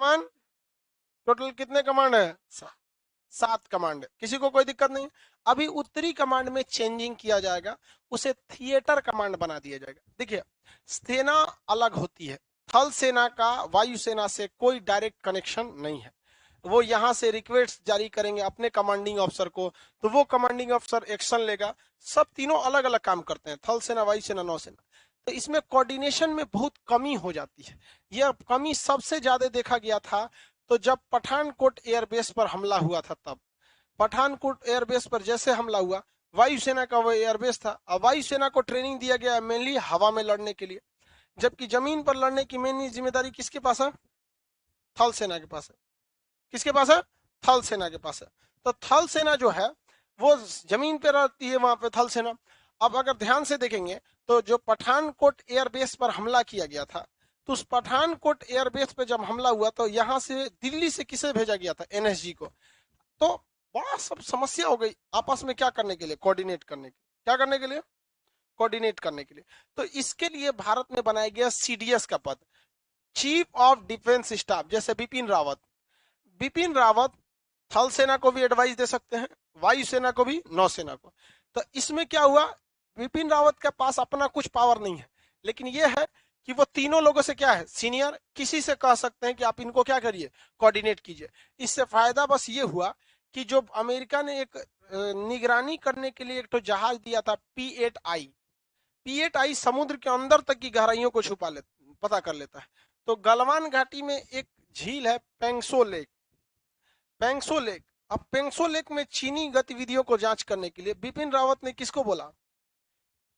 Command, total कितने command है? 7 command है, किसी को कोई दिक्कत नहीं। अभी उत्तरी कमांड में चेंजिंग किया जाएगा, उसे थिएटर कमांड बना दिया जाएगा। देखिए सेना अलग होती है, थल सेना का वायुसेना से कोई डायरेक्ट कनेक्शन नहीं है। वो यहाँ से रिक्वेस्ट जारी करेंगे अपने कमांडिंग ऑफिसर को, तो वो कमांडिंग ऑफिसर एक्शन लेगा। सब तीनों अलग अलग काम करते हैं, थल सेना, वायुसेना, नौसेना। तो इसमें कोऑर्डिनेशन में बहुत कमी हो जाती है। यह कमी सबसे ज्यादा देखा गया था तो जब पठानकोट एयरबेस पर हमला हुआ था, तब पठानकोट एयरबेस पर जैसे हमला हुआ, वायुसेना का वो एयरबेस था, अब वायुसेना को ट्रेनिंग दिया गया मेनली हवा में लड़ने के लिए, जबकि जमीन पर लड़ने की मेन जिम्मेदारी किसके पास है? थल सेना के पास है। किसके पास है? थल सेना के पास है। तो थल सेना जो है वो जमीन पे रहती है, वहां पे थल सेना। अब अगर ध्यान से देखेंगे तो जो पठानकोट एयरबेस पर हमला किया गया था, तो उस पठानकोट एयरबेस पे जब हमला हुआ तो यहाँ से दिल्ली से किसे भेजा गया था? एनएसजी को। तो बड़ा सब समस्या हो गई आपस में क्या करने के लिए? कोऑर्डिनेट करने के लिए। क्या करने के लिए? कोऑर्डिनेट करने के लिए। तो इसके लिए भारत में बनाया गया सीडीएस का पद, चीफ ऑफ डिफेंस स्टाफ। जैसे बिपिन रावत थल सेना को भी एडवाइस दे सकते हैं, वायुसेना को भी, नौसेना को। तो इसमें क्या हुआ, बिपिन रावत के पास अपना कुछ पावर नहीं है, लेकिन यह है कि वो तीनों लोगों से क्या है, सीनियर, किसी से कह सकते हैं कि आप इनको क्या करिए, कोऑर्डिनेट कीजिए। इससे फायदा बस ये हुआ कि जो अमेरिका ने एक निगरानी करने के लिए एक तो जहाज दिया था P8I समुद्र के अंदर तक की गहराइयों को छुपा ले, पता कर लेता है। तो गलवान घाटी में एक झील है पेंगसो लेक। अब पेंगसो लेक में चीनी गतिविधियों को जांच करने के लिए बिपिन रावत ने किसको बोला?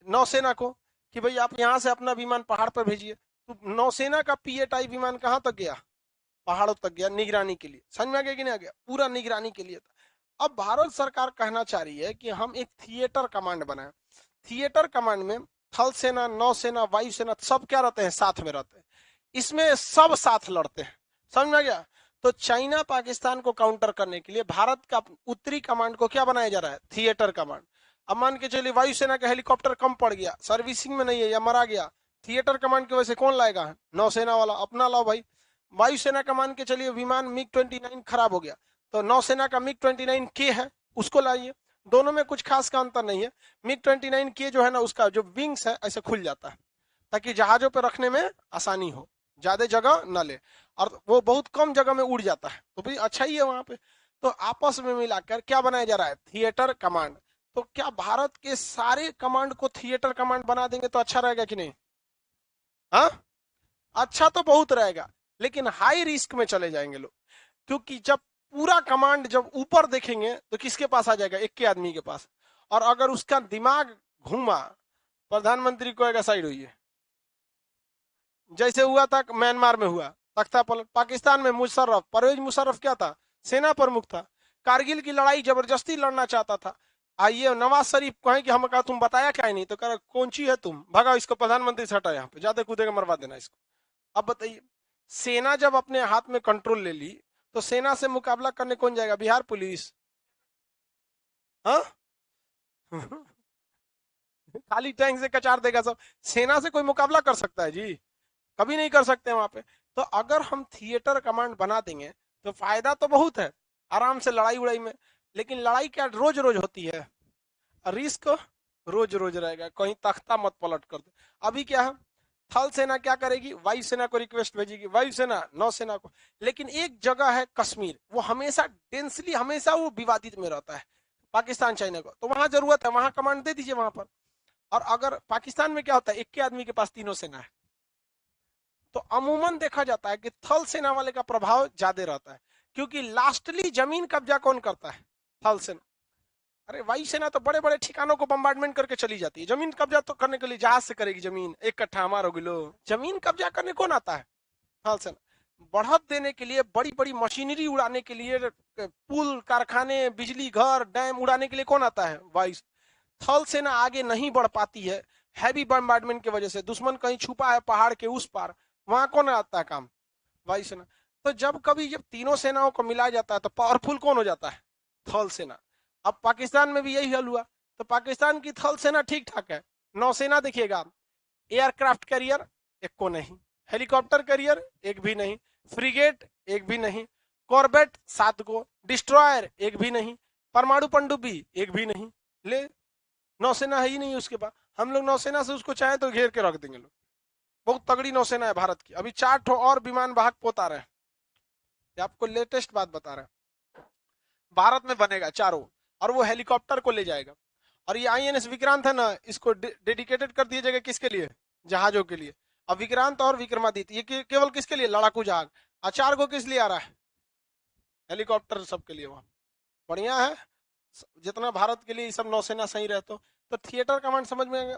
नौसेना को, कि भाई आप यहां से अपना विमान पहाड़ पर भेजिए। तो नौसेना का P8I विमान कहां तक गया? पहाड़ों तक गया, निगरानी के लिए। समझ में आ गया कि नहीं आ गया? पूरा निगरानी के लिए था। अब भारत सरकार कहना चाह रही है कि हम एक थिएटर कमांड बनाए। थिएटर कमांड में थल सेना, नौसेना, वायुसेना सब क्या रहते हैं? साथ में रहते हैं। इसमें सब साथ लड़ते हैं। समझ में आ गया? तो चाइना पाकिस्तान को काउंटर करने के लिए भारत का उत्तरी कमांड को क्या बनाया जा रहा है? Theatre command. अब मान के चलिए वायुसेना का हेलीकॉप्टर कम पड़ गया, सर्विसिंग में नहीं है या मरा गया, थिएटर कमांड की वजह से कौन लाएगा? नौसेना वाला। अपना लाओ भाई। वायुसेना का मान के चलिए विमान MiG-29 खराब हो गया, तो नौसेना का MiG-29K है, उसको लाइए। दोनों में कुछ खास का अंतर नहीं है। MiG-29K जो है ना, उसका जो विंग्स है ऐसे खुल जाता है, ताकि जहाजों पर रखने में आसानी हो, ज्यादा जगह न ले, और वो बहुत कम जगह में उड़ जाता है, तो भाई अच्छा ही है वहां पे। तो आपस में मिलाकर क्या बनाया जा रहा है? Theatre command. तो क्या भारत के सारे कमांड को थिएटर कमांड बना देंगे तो अच्छा रहेगा कि नहीं? हाँ, अच्छा तो बहुत रहेगा, लेकिन हाई रिस्क में चले जाएंगे लोग। क्योंकि जब पूरा कमांड जब ऊपर देखेंगे तो किसके पास आ जाएगा? एक के आदमी के पास। और अगर उसका दिमाग घूमा, प्रधानमंत्री को एक साइड हुई है, जैसे हुआ था म्यांमार में हुआ तख्ता पलट, पाकिस्तान में मुशर्रफ, परवेज मुशर्रफ क्या था? सेना प्रमुख था। कारगिल की लड़ाई जबरदस्ती लड़ना चाहता था। आइए नवाज शरीफ कहें कि हम कहा तुम बताया क्या ही नहीं, तो कह कौन ची है तुम, भगाओ इसको, प्रधानमंत्री से हटा, यहाँ पे ज्यादा कूदेगा मरवा देना इसको। अब बताइए, सेना जब अपने हाथ में कंट्रोल ले ली तो सेना से मुकाबला करने कौन जाएगा? बिहार पुलिस? हाँ खाली टैंक से कचार देगा सब। सेना से कोई मुकाबला कर सकता है जी? कभी नहीं कर सकते वहां पे। तो अगर हम थिएटर कमांड बना देंगे तो फायदा तो बहुत है, आराम से लड़ाई उड़ाई में। लेकिन लड़ाई क्या रोज रोज होती है? रिस्क रोज रोज रहेगा, कहीं तख्ता मत पलट कर दे। अभी क्या है, थल सेना क्या करेगी? वायुसेना को रिक्वेस्ट भेजेगी, वायुसेना नौसेना को। लेकिन एक जगह है कश्मीर, वो हमेशा डेंसली, हमेशा वो विवादित में रहता है पाकिस्तान चाइना को, तो वहां जरूरत है, वहां कमांड दे दीजिए वहां पर। और अगर पाकिस्तान में क्या होता है, एक के आदमी के पास तीनों सेना है, तो अमूमन देखा जाता है कि थल सेना वाले का प्रभाव ज्यादा रहता है, क्योंकि लास्टली जमीन कब्जा कौन करता है? थल सेना। अरे वायुसेना तो बड़े बड़े ठिकानों को बम्बार्डमेंट करके चली जाती है, जमीन कब्जा तो करने के लिए जहाज से करेगी। जमीन एक कट्ठा हमारा गिलो, जमीन कब्जा करने कौन आता है? थल सेना। बढ़त देने के लिए, बड़ी बड़ी मशीनरी उड़ाने के लिए, पुल, कारखाने, बिजली घर, डैम उड़ाने के लिए कौन आता है? वायु। थल सेना आगे नहीं बढ़ पाती है हैवी बम्बार्डमेंट की वजह से। दुश्मन कहीं छुपा है पहाड़ के उस पार, वहां कौन आता है काम? वायुसेना। तो जब कभी जब तीनों सेनाओं को मिलाया जाता है तो पावरफुल कौन हो जाता है? थल सेना। अब पाकिस्तान में भी यही हल हुआ। तो पाकिस्तान की थल सेना ठीक ठाक है, नौसेना देखिएगा, एयरक्राफ्ट कैरियर एक को नहीं, हेलीकॉप्टर कैरियर एक भी नहीं, फ्रिगेट एक भी नहीं। कॉर्बेट 7 को, डिस्ट्रॉयर एक भी नहीं, परमाणु पनडुब्बी एक भी नहीं। ले, नौसेना है ही नहीं उसके पास। हम लोग नौसेना से उसको चाहे तो घेर के रख देंगे लोग। बहुत तगड़ी नौसेना है भारत की। अभी 4 ठो और विमान वाहक पोत आ रहे हैं, ये आपको लेटेस्ट बात बता रहे हैं। भारत में बनेगा चारों, और वो हेलीकॉप्टर को ले जाएगा। और ये आईएनएस विक्रांत है ना, इसको डेडिकेटेड कर दिया जाएगा किसके लिए? जहाजों के लिए। अब विक्रांत और विक्रमादित्य ये केवल किसके लिए? लड़ाकू जहाज। आचार को किस लिए आ रहा है? हेलीकॉप्टर सबके लिए। वहां बढ़िया है, जितना भारत के लिए सब नौसेना सही रहते हो। तो थिएटर कमांड समझ में